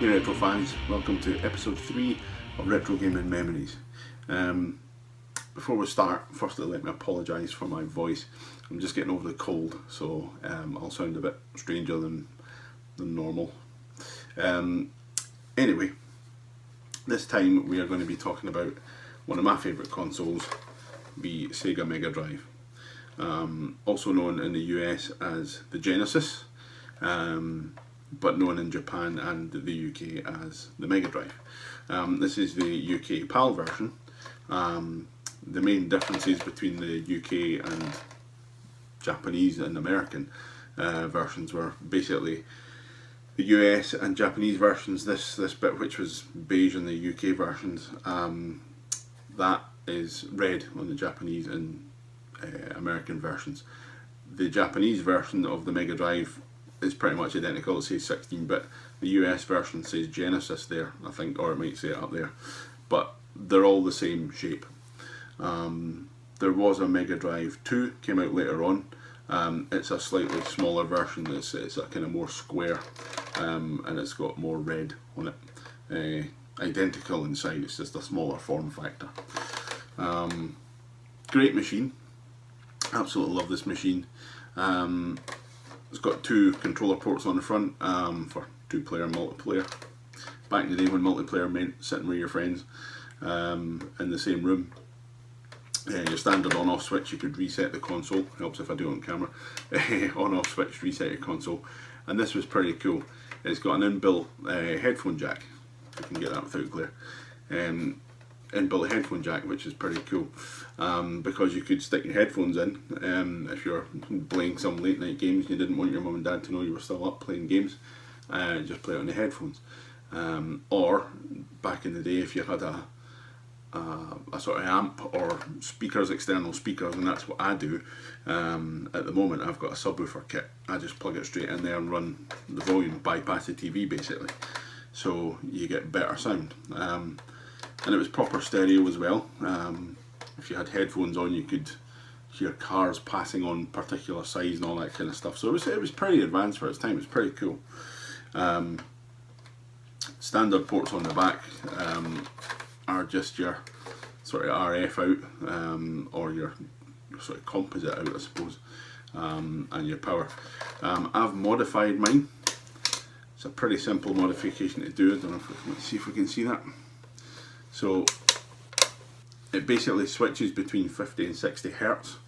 Hey Retro fans, welcome to episode 3 of Retro Gaming Memories. Before we start, firstly let me apologise for my voice. I'm just getting over the cold, so I'll sound a bit stranger than normal. Anyway, this time we are going to be talking about one of my favourite consoles, the Sega Mega Drive. Also known in the US as the Genesis, but known in Japan and the UK as the Mega Drive. This is the UK PAL version. The main differences between the UK and Japanese and American versions were basically the US and Japanese versions. This bit, which was beige in the UK versions, that is red on the Japanese and American versions. The Japanese version of the Mega Drive is pretty much identical. It says 16-bit. The US version says Genesis there, I think, or it might say it up there, but they're all the same shape. There was a Mega Drive 2, came out later on. It's a slightly smaller version. It's a kind of more square, and it's got more red on it. Identical inside, it's just a smaller form factor. Great machine. Absolutely love this machine. It's got 2 controller ports on the front for 2-player multiplayer. Back in the day when multiplayer meant sitting with your friends in the same room. Your standard on-off switch, you could reset the console. Helps if I do it on camera. On-off switch, reset your console. And this was pretty cool. It's got an inbuilt headphone jack. If you can get that without glare. Inbuilt headphone jack, which is pretty cool, because you could stick your headphones in if you're playing some late night games and you didn't want your mum and dad to know you were still up playing games. Just play it on the headphones. Or back in the day, if you had a sort of amp or speakers, external speakers, and that's what I do. At the moment I've got a subwoofer kit. I just plug it straight in there and run the volume, bypass the TV basically, so you get better sound. And it was proper stereo as well. If you had headphones on, you could hear cars passing on particular sides and all that kind of stuff. So it was pretty advanced for its time. It was pretty cool. Standard ports on the back are just your sort of RF out, or your sort of composite out, I suppose, and your power. I've modified mine. It's a pretty simple modification to do. I don't know let's see if we can see that. So it basically switches between 50 and 60 Hertz,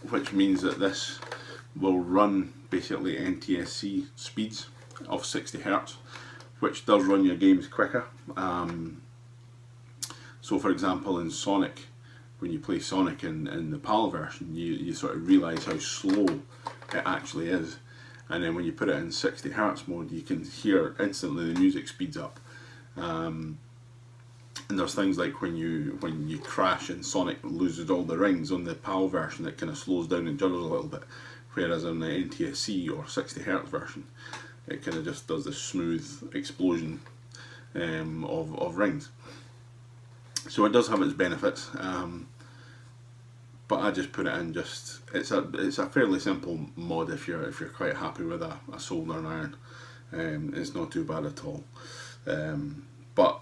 which means that this will run basically NTSC speeds of 60 Hertz, which does run your games quicker. So for example in Sonic, when you play Sonic in the PAL version, you sort of realise how slow it actually is, and then when you put it in 60 Hertz mode, you can hear instantly the music speeds up. And there's things like when you crash and Sonic loses all the rings on the PAL version, it kind of slows down and jitters a little bit, whereas on the NTSC or 60 Hertz version, it kind of just does this smooth explosion of rings. So it does have its benefits, but I just put it in. It's a fairly simple mod if you're quite happy with a solder and iron. It's not too bad at all. But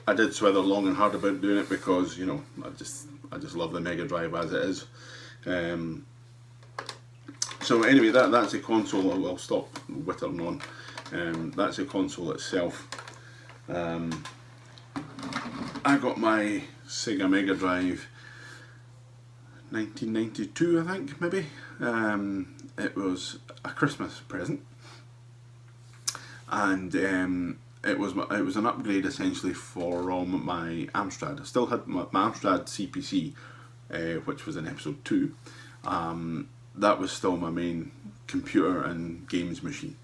I did swither long and hard about doing it because, you know, I just love the Mega Drive as it is. So anyway, that's a console. I'll stop whittling on. That's a console itself. I got my Sega Mega Drive 1992, I think, maybe. It was a Christmas present, and it was an upgrade essentially from my Amstrad. I still had my Amstrad CPC, which was in episode 2. That was still my main computer and games machine.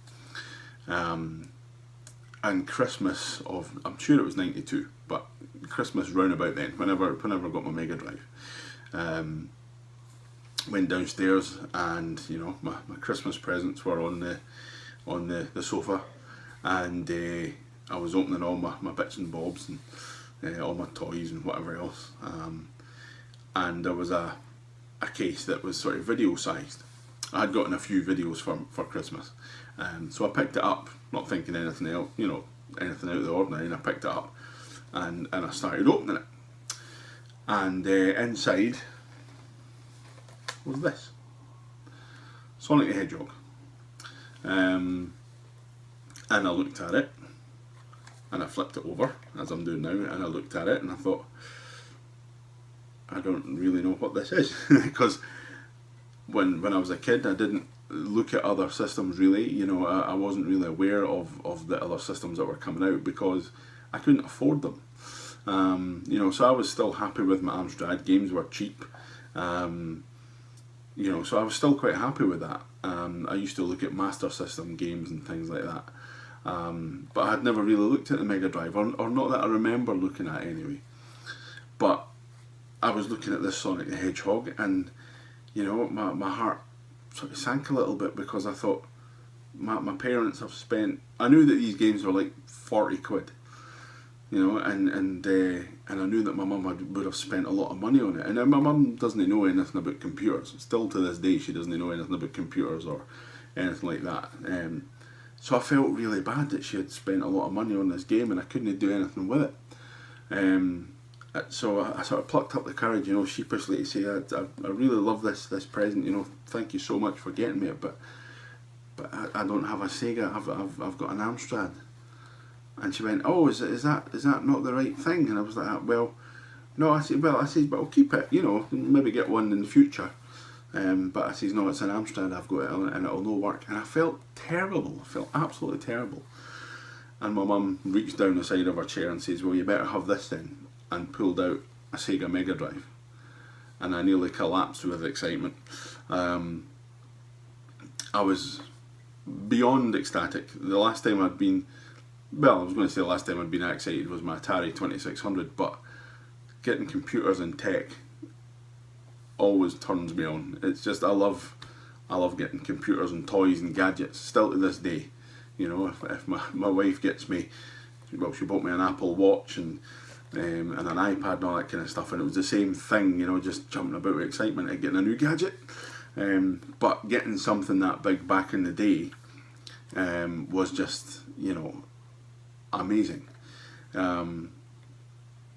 And Christmas of, I'm sure it was 92, but Christmas round about then, whenever I got my Mega Drive, went downstairs, and you know, my Christmas presents were on the sofa, and I was opening all my bits and bobs and all my toys and whatever else, and there was a case that was sort of video sized, I had gotten a few videos for Christmas, so I picked it up, not thinking anything else, anything out of the ordinary, and I picked it up, and I started opening it, and inside was this Sonic the Hedgehog, and I looked at it, and I flipped it over as I'm doing now, and I looked at it, and I thought, I don't really know what this is, because when I was a kid, I didn't look at other systems really. I wasn't really aware of the other systems that were coming out because I couldn't afford them. So I was still happy with my Amstrad. Games were cheap. So I was still quite happy with that. I used to look at Master System games and things like that. But I had never really looked at the Mega Drive, or not that I remember looking at anyway. But I was looking at this Sonic the Hedgehog, and my heart sort of sank a little bit, because I thought, my parents have spent, I knew that these games were like 40 quid, and I knew that my mum would have spent a lot of money on it, and my mum doesn't know anything about computers. Still to this day, she doesn't know anything about computers or anything like that. So I felt really bad that she had spent a lot of money on this game and I couldn't do anything with it. So I sort of plucked up the courage, sheepishly, to say, I really love this present, thank you so much for getting me it, but I don't have a Sega, I've got an Amstrad. And she went, oh, is that not the right thing? And I was like, well, no. I said, but I'll keep it, maybe get one in the future. But I says, no, it's an Amstrad, I've got it, and it'll no work. And I felt terrible, I felt absolutely terrible. And my mum reached down the side of her chair and says, well, you better have this then, and pulled out a Sega Mega Drive. And I nearly collapsed with excitement. I was beyond ecstatic. The last time I'd been, well, I was going to say the last time I'd been excited was my Atari 2600, but getting computers and tech always turns me on. It's just, I love getting computers and toys and gadgets, still to this day. If my wife gets me, well, she bought me an Apple Watch and an iPad and all that kind of stuff, and it was the same thing, just jumping about with excitement at getting a new gadget. But getting something that big back in the day was just, amazing.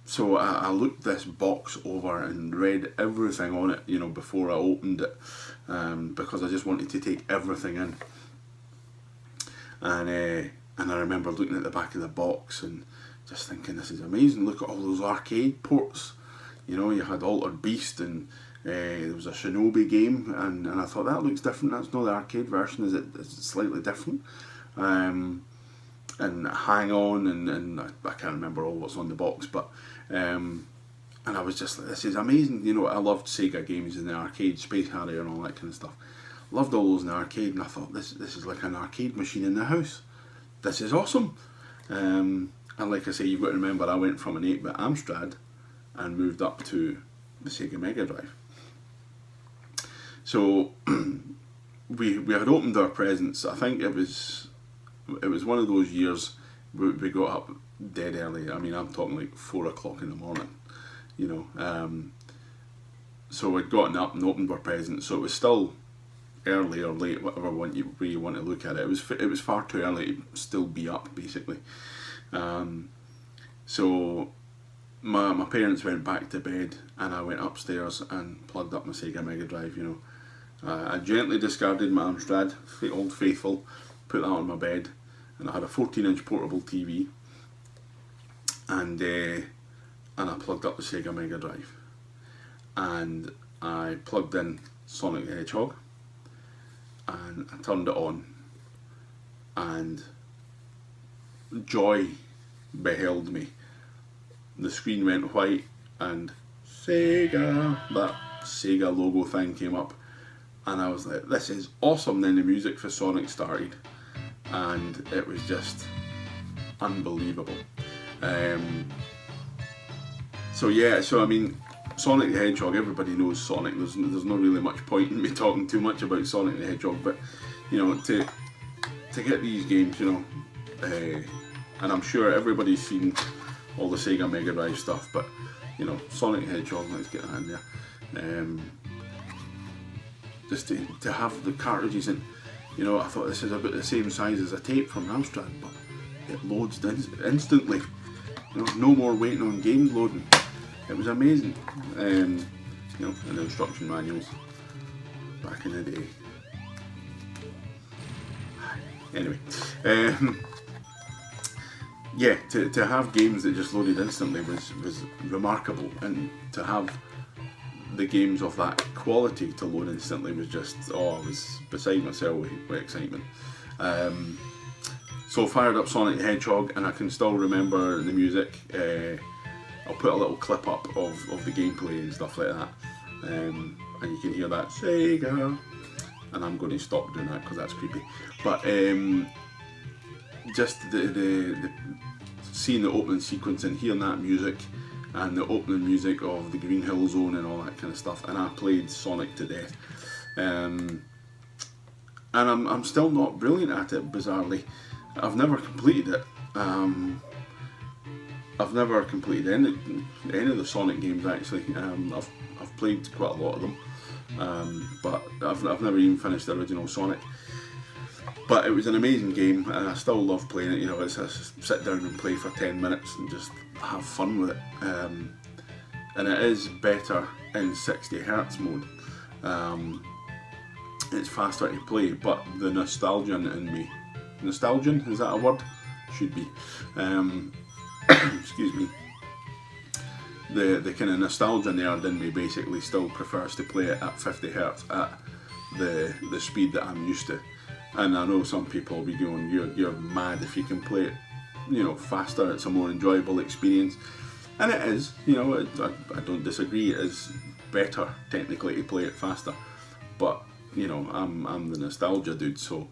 So I looked this box over and read everything on it, before I opened it, because I just wanted to take everything in. And I remember looking at the back of the box and just thinking, this is amazing. Look at all those arcade ports. You had Altered Beast, and there was a Shinobi game, and I thought, that looks different. That's not the arcade version, is it? It's slightly different. And Hang On, and I can't remember all what's on the box, but and I was just like, this is amazing. I loved Sega games in the arcade, Space Harrier and all that kind of stuff. Loved all those in the arcade, and I thought, this is like an arcade machine in the house. This is awesome. And like I say, you've got to remember, I went from an 8-bit Amstrad and moved up to the Sega Mega Drive. So we had opened our presents. I think it was one of those years we got up dead early. I mean, I'm talking like 4 o'clock in the morning, So we'd gotten up and opened our presents, so it was still early or late, whatever way you want to look at it. It was far too early to still be up, basically. So my parents went back to bed, and I went upstairs and plugged up my Sega Mega Drive. I gently discarded my Amstrad, Old Faithful, put that on my bed, and I had a 14-inch portable TV, and I plugged up the Sega Mega Drive, and I plugged in Sonic the Hedgehog, and I turned it on, and joy beheld me. The screen went white, and Sega, that Sega logo thing came up, and I was like, this is awesome. Then the music for Sonic started, and it was just unbelievable. So I mean, Sonic the Hedgehog, everybody knows Sonic. There's not really much point in me talking too much about Sonic the Hedgehog, but to get these games, and I'm sure everybody's seen all the Sega Mega Drive stuff, but Sonic the Hedgehog, let's get that in there. just to have the cartridges in. You know, I thought this is about the same size as a tape from Amstrad, but it loads instantly. You know, no more waiting on games loading. It was amazing. You know, and the instruction manuals back in the day. Anyway, yeah, to have games that just loaded instantly was remarkable, and to have the games of that quality to load instantly was just, oh, I was beside myself with excitement. So I fired up Sonic the Hedgehog, and I can still remember the music. I'll put a little clip up of the gameplay and stuff like that, and you can hear that Sega, and I'm going to stop doing that because that's creepy. But just the seeing the opening sequence and hearing that music, and the opening music of the Green Hill Zone and all that kind of stuff, and I played Sonic to death. And I'm still not brilliant at it, bizarrely. I've never completed it. I've never completed any of the Sonic games, actually. I've played quite a lot of them, but I've never even finished the original Sonic. But it was an amazing game, and I still love playing it. You know, it's just sit down and play for 10 minutes and just have fun with it. And it is better in 60Hz mode. It's faster to play, but the nostalgian in me, nostalgian, is that a word? Should be. Excuse me. The kind of nostalgia nerd in me basically still prefers to play it at 50Hz at the speed that I'm used to. And I know some people will be going, you're mad if you can play it, you know, faster. It's a more enjoyable experience, and it is. You know, I don't disagree. It is better technically to play it faster, but you know, I'm the nostalgia dude, so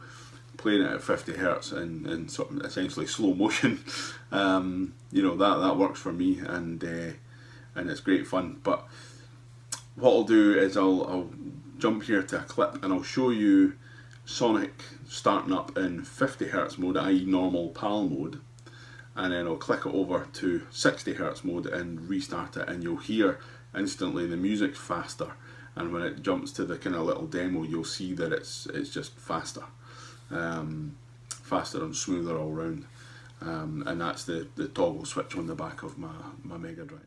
playing it at 50Hz in sort of essentially slow motion, you know, that works for me, and it's great fun. But what I'll do is I'll jump here to a clip, and I'll show you Sonic starting up in 50Hz mode, i.e. normal PAL mode, and then I'll click it over to 60Hz mode and restart it, and you'll hear instantly the music's faster, and when it jumps to the kind of little demo, you'll see that it's just faster, faster and smoother all round, and that's the toggle switch on the back of my Mega Drive.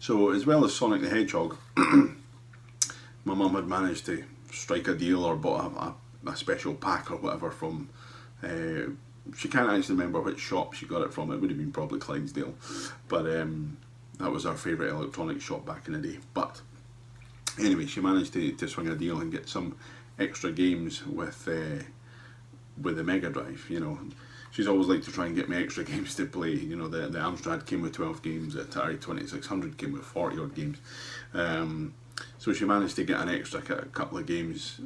So as well as Sonic the Hedgehog, my mum had managed to strike a deal or bought a special pack or whatever from, she can't actually remember which shop she got it from. It would have been probably Clydesdale, but that was our favourite electronics shop back in the day. But anyway, she managed to swing a deal and get some extra games with the Mega Drive. You know, she's always liked to try and get me extra games to play. You know, the Amstrad came with 12 games, the Atari 2600 came with 40 odd games. So she managed to get an extra couple of games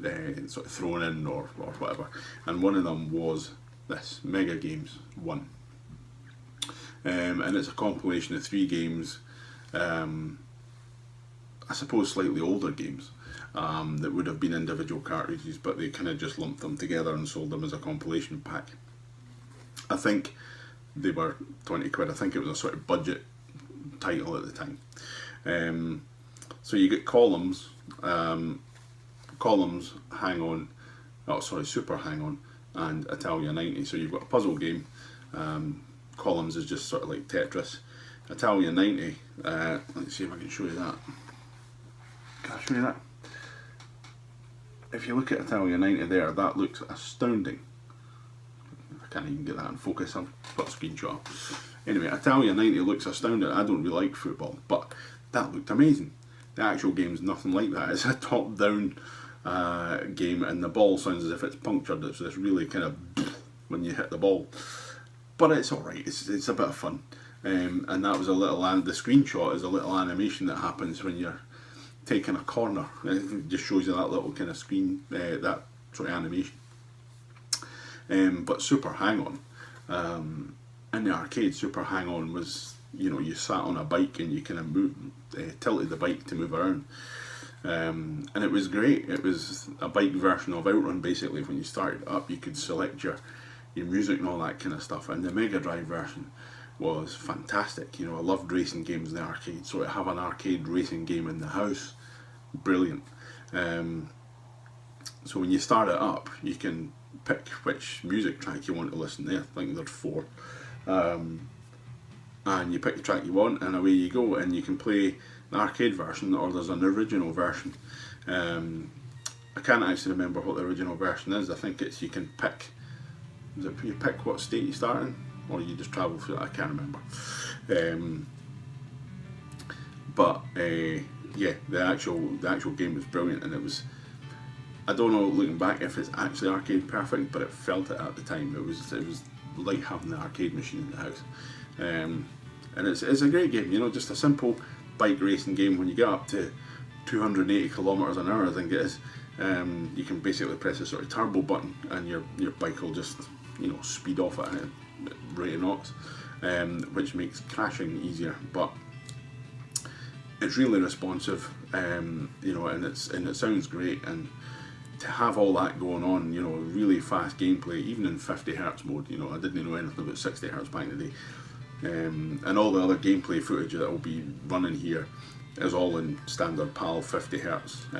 sort of thrown in or whatever. And one of them was this, Mega Games 1. And it's a compilation of 3 games, I suppose slightly older games, that would have been individual cartridges, but they kind of just lumped them together and sold them as a compilation pack. I think they were 20 quid. I think it was a sort of budget title at the time. So you get Columns, Hang On, Super Hang On, and Italia 90. So you've got a puzzle game. Columns is just sort of like Tetris. Italia 90, let's see if I can show you that. Can I show you that? if you look at Italia 90 there, that looks astounding. I can't even get that in focus, I'll put a screenshot up. Anyway, Italia 90 looks astounding. I don't really like football, but that looked amazing. The actual game's nothing like that. It's a top-down game, and the ball sounds as if it's punctured. It's this really kind of when you hit the ball. But it's alright, it's a bit of fun. And that was a little, the screenshot is a little animation that happens when you're taking a corner. It just shows you that little kind of screen, that sort of animation. But Super Hang On, in the arcade, Super Hang On was, you know, you sat on a bike and you kind of tilted the bike to move around. And it was great. It was a bike version of Outrun, basically. When you started up, you could select your music and all that kind of stuff. And the Mega Drive version was fantastic. You know, I loved racing games in the arcade, so to have an arcade racing game in the house, brilliant. So when you start it up, you can pick which music track you want to listen to. I think there's 4. And you pick the track you want, and away you go, and you can play the arcade version, or there's an original version. I can't actually remember what the original version is. I think it's you can pick. Is it you pick what state you start in, or you just travel through it? I can't remember. Yeah, the actual game was brilliant, and it was. I don't know, looking back, if it's actually arcade perfect, but it felt it at the time. It was like having the arcade machine in the house. And it's a great game, you know, just a simple bike racing game. When you get up to 280 kilometers an hour, I think it is, you can basically press a sort of turbo button, and your bike will just, you know, speed off at a rate of knots, which makes crashing easier. But it's really responsive, you know, and it sounds great. And to have all that going on, you know, really fast gameplay, even in 50 Hz mode, you know, I didn't know anything about 60 Hz back in the day. And all the other gameplay footage that will be running here is all in standard PAL 50 Hz.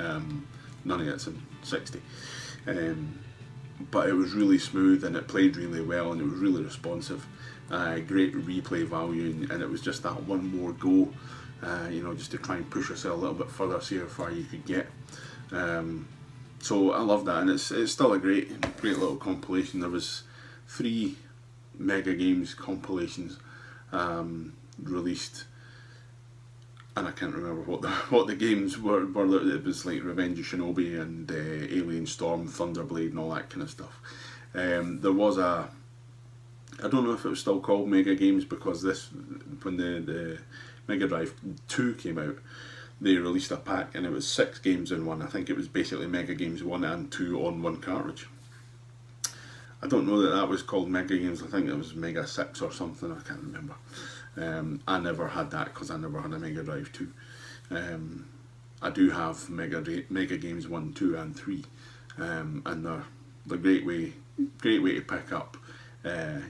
None of it's in 60. But it was really smooth, and it played really well, and it was really responsive. Great replay value, and it was just that one more go, you know, just to try and push yourself a little bit further, see how far you could get. So I love that, and it's still a great little compilation. There was 3 Mega Games compilations released, and I can't remember what the games were. It was like Revenge of Shinobi and Alien Storm, Thunderblade, and all that kind of stuff. There was I don't know if it was still called Mega Games, because when the Mega Drive 2 came out, they released a pack, and it was 6 games in one. I think it was basically Mega Games 1 and 2 on one cartridge. I don't know that was called Mega Games. I think it was Mega 6 or something. I can't remember. I never had that because I never had a Mega Drive 2. I do have Mega Games 1, 2 and 3, and they're a great way to pick up,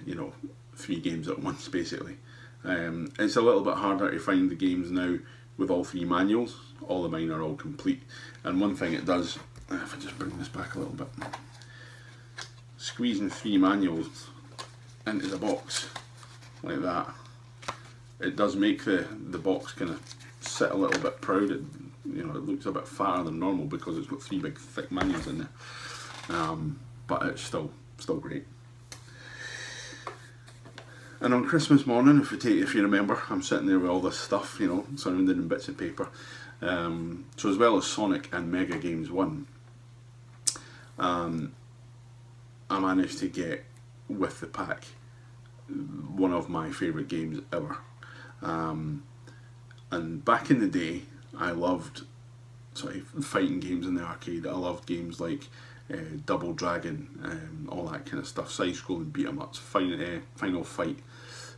you know, 3 games at once, basically. It's a little bit harder to find the games now with all 3 manuals. All of mine are all complete. And one thing it does, if I just bring this back a little bit, squeezing 3 manuals into the box like that, it does make the box kind of sit a little bit proud. It looks a bit fatter than normal because it's got 3 big thick manuals in there, but it's still great. And on Christmas morning, if you remember, I'm sitting there with all this stuff, you know, surrounded in bits of paper. So as well as Sonic and Mega Games 1, I managed to get, with the pack, one of my favourite games ever. And back in the day, I loved sort of fighting games in the arcade. I loved games like Double Dragon, all that kind of stuff, side-scrolling beat-em-ups, Final Fight,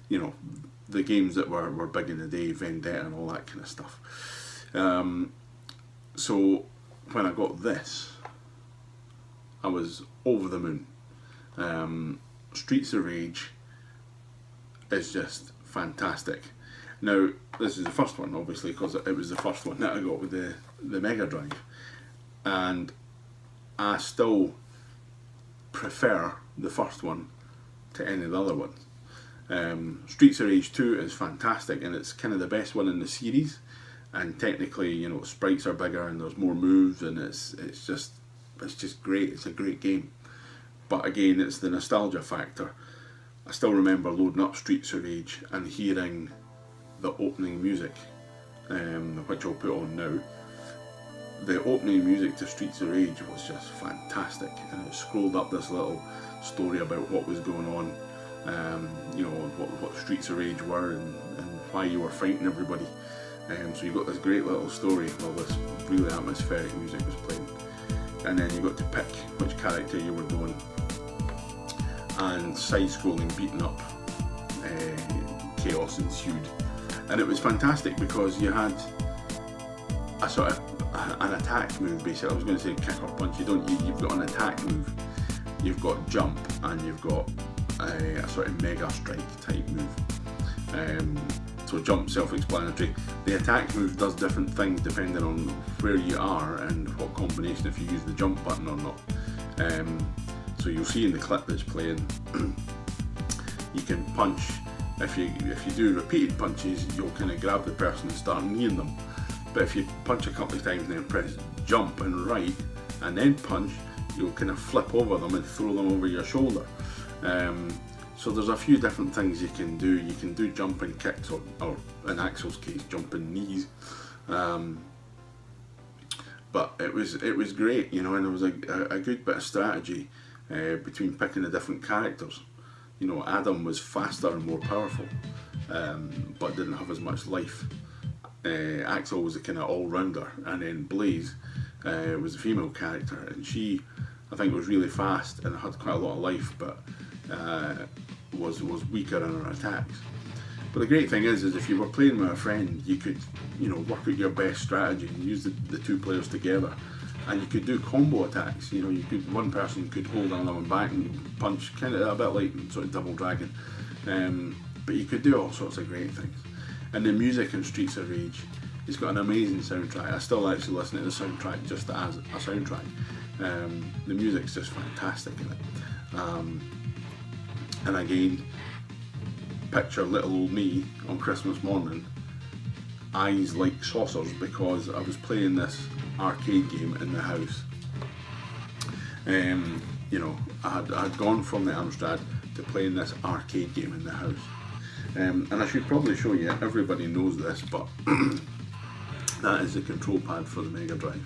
you know, the games that were big in the day, Vendetta and all that kind of stuff. So when I got this, I was over the moon. Streets of Rage is just fantastic. Now, this is the first one, obviously, because it was the first one that I got with the Mega Drive, and I still prefer the first one to any of the other ones. Streets of Rage 2 is fantastic, and it's kind of the best one in the series, and technically, you know, sprites are bigger and there's more moves, and it's just it's just great. It's a great game. But again, it's the nostalgia factor. I still remember loading up Streets of Rage and hearing the opening music, which I'll put on now. The opening music to Streets of Rage was just fantastic, and it scrolled up this little story about what was going on, what Streets of Rage were and why you were fighting everybody. So you got this great little story while this really atmospheric music was playing, and then you got to pick which character you were going, and side-scrolling beating up chaos ensued, and it was fantastic because you had a sort of an attack move. Basically, I was going to say kick or punch. You've got an attack move, you've got jump, and you've got a sort of mega strike type move. So jump, self-explanatory. The attack move does different things depending on where you are and what combination, if you use the jump button or not. So you'll see in the clip that's playing, you can punch. If you do repeated punches, you'll kind of grab the person and start kneeing them. But if you punch a couple of times and then press jump and right and then punch, you'll kind of flip over them and throw them over your shoulder. So there's a few different things you can do. You can do jumping kicks, or in Axel's case, jumping knees. But it was great, and there was a good bit of strategy between picking the different characters. Adam was faster and more powerful, but didn't have as much life. Axel was a kind of all-rounder, and then Blaze was a female character, and she, I think, was really fast and had quite a lot of life, but was weaker in her attacks. But the great thing is if you were playing with a friend, you could work out your best strategy and use the two players together, and you could do combo attacks. One person could hold another one back and punch, kind of a bit like sort of Double Dragon, but you could do all sorts of great things. And the music in Streets of Rage, it's got an amazing soundtrack. I still actually listen to the soundtrack just as a soundtrack. The music's just fantastic in it. And again, picture little old me on Christmas morning, eyes like saucers, because I was playing this arcade game in the house. I had gone from the Amstrad to playing this arcade game in the house. And I should probably show you, everybody knows this, but that is the control pad for the Mega Drive.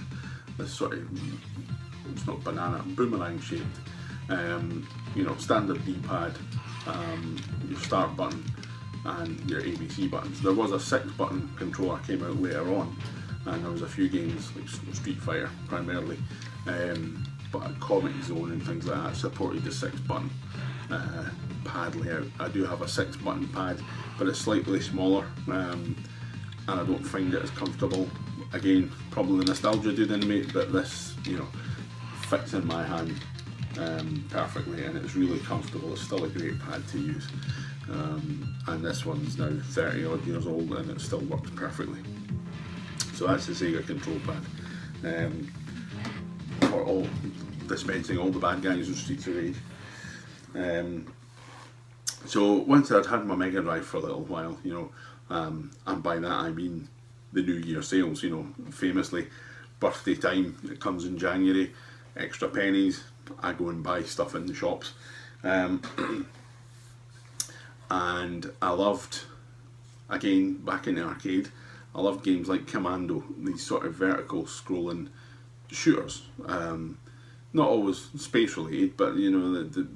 This sort of, it's not banana, boomerang shaped. Standard D-pad, your start button and your ABC buttons. There was a 6-button controller came out later on, and there was a few games like Street Fighter primarily, but Comic Zone and things like that supported the 6-button pad layout. I do have a 6-button pad, but it's slightly smaller, and I don't find it as comfortable. Again, probably the nostalgia did in me, but this fits in my hand perfectly, and it's really comfortable. It's still a great pad to use, and this one's now 30 odd years old and it still works perfectly. So that's the Sega control pad, for all dispensing all the bad guys in Streets of Rage. So once I'd had my Mega Drive for a little while, and by that I mean the New Year sales, famously birthday time, it comes in January, extra pennies, I go and buy stuff in the shops, and I loved, again, back in the arcade, I loved games like Commando, these sort of vertical scrolling shooters, not always space related, but the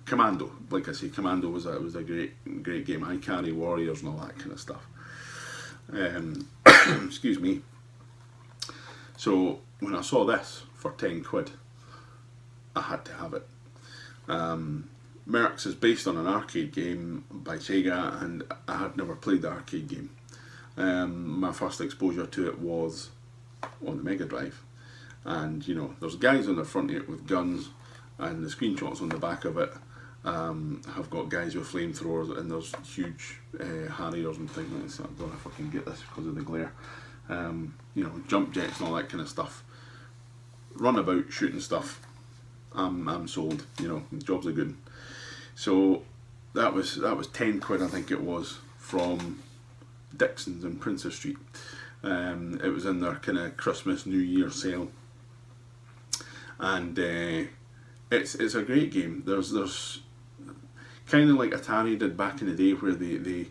Commando, like I say, Commando was a great game. I Carry Warriors and all that kind of stuff. Excuse me. So when I saw this for 10 quid, I had to have it. Mercs is based on an arcade game by Sega, and I had never played the arcade game. My first exposure to it was on the Mega Drive, and there's guys on the front of it with guns, and the screenshots on the back of it have got guys with flamethrowers, and there's huge Harriers and things like this. I don't know if I can get this because of the glare. Jump jets and all that kind of stuff. Runabout shooting stuff. I'm sold. Jobs are good. So that was 10 quid, I think it was, from Dixon's in Princess Street. It was in their kind of Christmas New Year sale, and it's a great game. There's kind of like Atari did back in the day, where they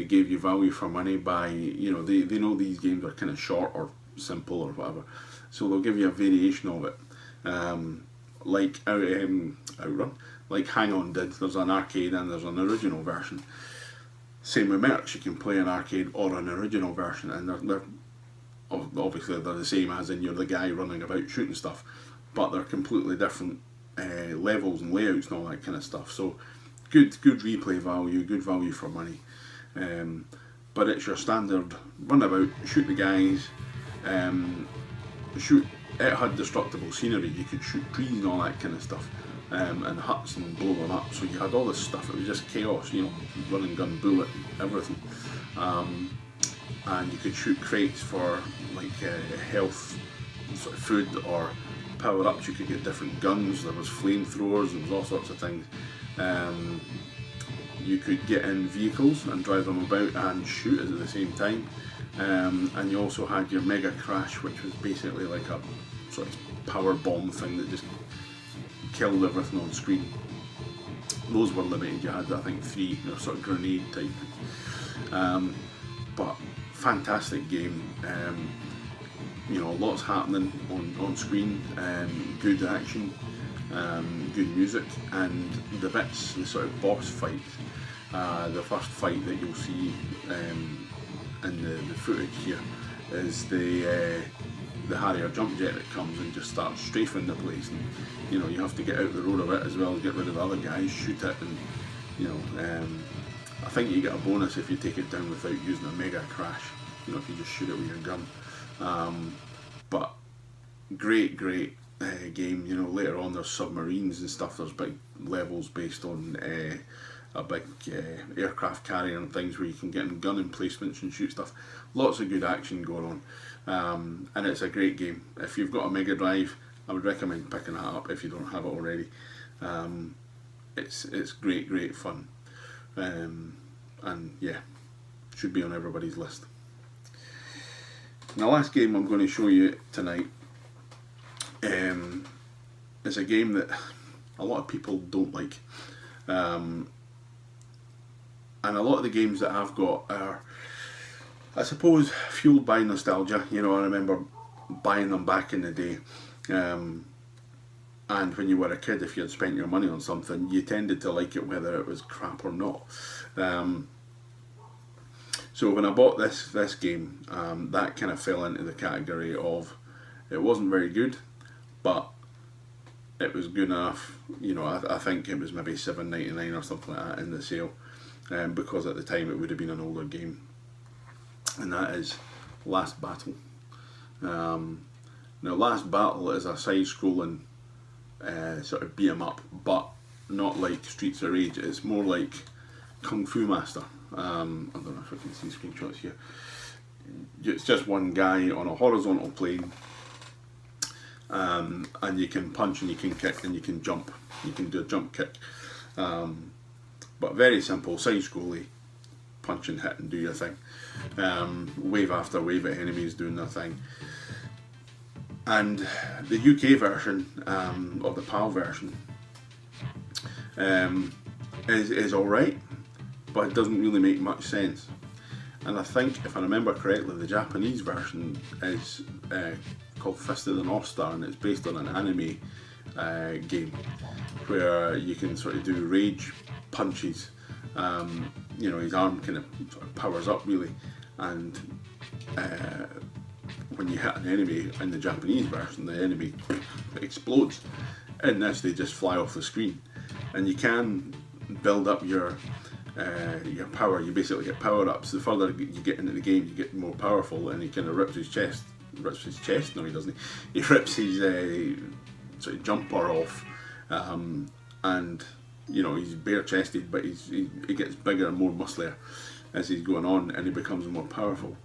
gave you value for money by, they know these games are kind of short or simple or whatever, so they'll give you a variation of it, like Outrun, like Hang On did. There's an arcade and there's an original version. Same with Mercs, you can play an arcade or an original version, and they're obviously they're the same, as in you're the guy running about shooting stuff, but they're completely different levels and layouts and all that kind of stuff. So good replay value, good value for money. But it's your standard run about, shoot the guys, shoot. It had destructible scenery, you could shoot trees and all that kind of stuff, and huts and blow them up. So you had all this stuff. It was just chaos, run and gun, bullet, everything. And you could shoot crates for like health, sort of food, or power ups. You could get different guns. There was flamethrowers. There was all sorts of things. You could get in vehicles and drive them about and shoot at the same time. And you also had your Mega Crash, which was basically like a sort of power bomb thing that just killed everything on screen. Those were limited. You had, I think, 3 sort of grenade type. But fantastic game. Lots happening on screen. Good action. Good music, and the sort of boss fight, the first fight that you'll see in the footage here is the Harrier jump jet that comes and just starts strafing the place, and you have to get out the road of it as well as get rid of the other guys, shoot it, and I think you get a bonus if you take it down without using a Mega Crash, if you just shoot it with your gun. But great game. Later on there's submarines and stuff. There's big levels based on a big aircraft carrier and things where you can get in gun emplacements and shoot stuff. Lots of good action going on, and it's a great game. If you've got a Mega Drive, I would recommend picking that up if you don't have it already. It's great fun, and yeah, should be on everybody's list. And the last game I'm going to show you tonight is a game that a lot of people don't like, and a lot of the games that I've got are, I suppose, fueled by nostalgia. I remember buying them back in the day, and when you were a kid, if you had spent your money on something, you tended to like it whether it was crap or not. So when I bought this game, that kind of fell into the category of, it wasn't very good, but it was good enough. I think it was maybe $7.99 or something like that in the sale, because at the time it would have been an older game, and that is Last Battle. Now, Last Battle is a side-scrolling sort of beat 'em up, but not like Streets of Rage. It's more like Kung Fu Master. I don't know if I can see screenshots here. It's just one guy on a horizontal plane, and you can punch and you can kick and you can jump. You can do a jump kick, but very simple, side-scrolly, punch and hit and do your thing. Wave after wave of enemies doing their thing. And the UK version, or the PAL version, is alright, but it doesn't really make much sense. And I think, if I remember correctly, the Japanese version is called Fist of the North Star, and it's based on an anime game where you can sort of do rage punches. His arm kind of sort of powers up really, and when you hit an enemy in the Japanese version, the enemy explodes. In this, they just fly off the screen, and you can build up your power. You basically get power ups. The further you get into the game, you get more powerful, and he kind of rips his chest. No, he doesn't. He rips his sort of jumper off, and he's bare chested, but he gets bigger and more musclier as he's going on, and he becomes more powerful.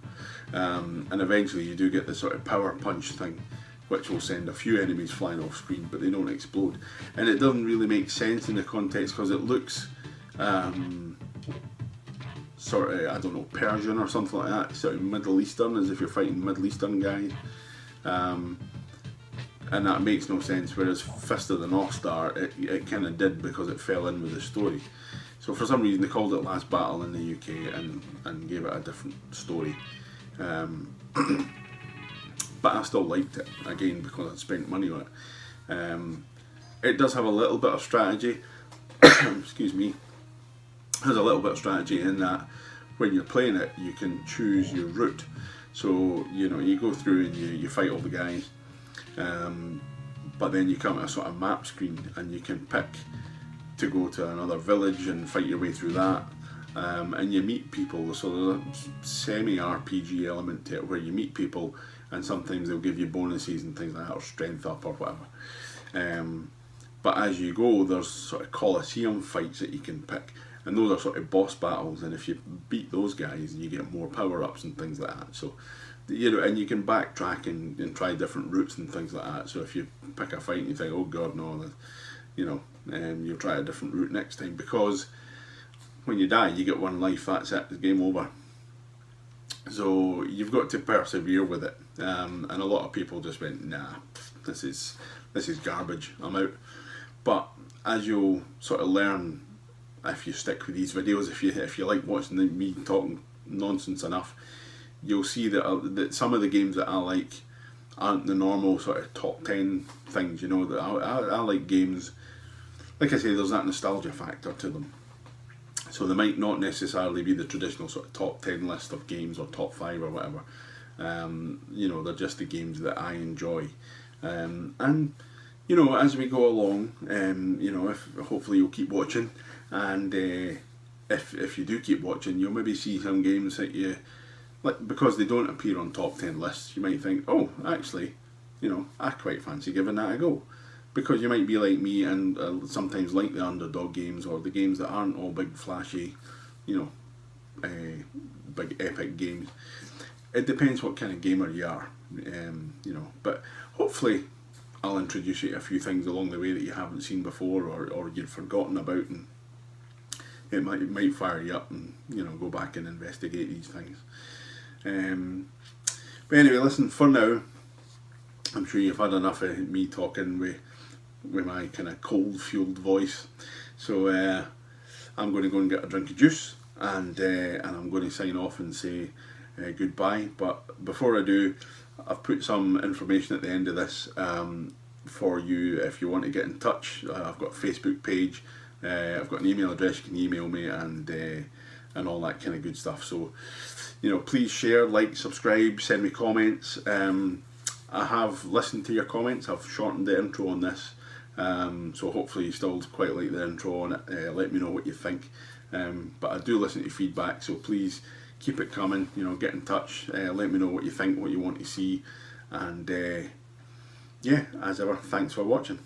And eventually you do get the sort of power punch thing, which will send a few enemies flying off screen, but they don't explode. And it doesn't really make sense in the context, because it looks sort of, I don't know, Persian or something like that, sort of Middle Eastern, as if you're fighting Middle Eastern guys. and that makes no sense. Whereas Fist of the North Star, it kind of did because it fell in with the story. So for some reason they called it Last Battle in the UK and gave it a different story. But I still liked it, again, because I'd spent money on it. It does have a little bit of strategy, excuse me, has a little bit of strategy in that when you're playing it, you can choose your route. So, you know, you go through and you fight all the guys, but then you come to a sort of map screen and you can pick to go to another village and fight your way through that. And you meet people, so there's a semi-RPG element to it where you meet people and sometimes they'll give you bonuses and things like that, or strength up or whatever. But as you go, there's sort of Colosseum fights that you can pick, and those are sort of boss battles, and if you beat those guys you get more power-ups and things like that. So, you know, and you can backtrack and try different routes and things like that. So if you pick a fight and you think, oh god no, you know, you'll try a different route next time, because when you die you get one life, that's it, it's game over. So you've got to persevere with it, and a lot of people just went, nah, this is garbage, I'm out. But as you'll sort of learn, if you stick with these videos, if you like watching me talking nonsense enough, you'll see that some of the games that I like aren't the normal sort of top 10 things. You know, that I like games, like I say, there's that nostalgia factor to them. So they might not necessarily be the traditional sort of top 10 list of games or top 5 or whatever. You know, they're just the games that I enjoy. And, you know, as we go along, you know, hopefully you'll keep watching, and if you do keep watching, you'll maybe see some games that you, like, because they don't appear on top 10 lists, you might think, oh, actually, you know, I quite fancy giving that a go. Because you might be like me and sometimes like the underdog games, or the games that aren't all big flashy, you know, big epic games. It depends what kind of gamer you are, you know, but hopefully I'll introduce you to a few things along the way that you haven't seen before, or you've forgotten about, and it might fire you up and, you know, go back and investigate these things. But anyway, listen, for now, I'm sure you've had enough of me talking with my kind of cold fueled voice, so I'm going to go and get a drink of juice, and I'm going to sign off and say goodbye. But before I do, I've put some information at the end of this for you if you want to get in touch. I've got a Facebook page, I've got an email address, you can email me, and all that kind of good stuff. So, you know, please share, like, subscribe, send me comments. I have listened to your comments. I've shortened the intro on this, so hopefully you still quite like the intro on it. Let me know what you think. But I do listen to feedback, so please keep it coming. You know, get in touch. Let me know what you think, what you want to see, and yeah, as ever, thanks for watching.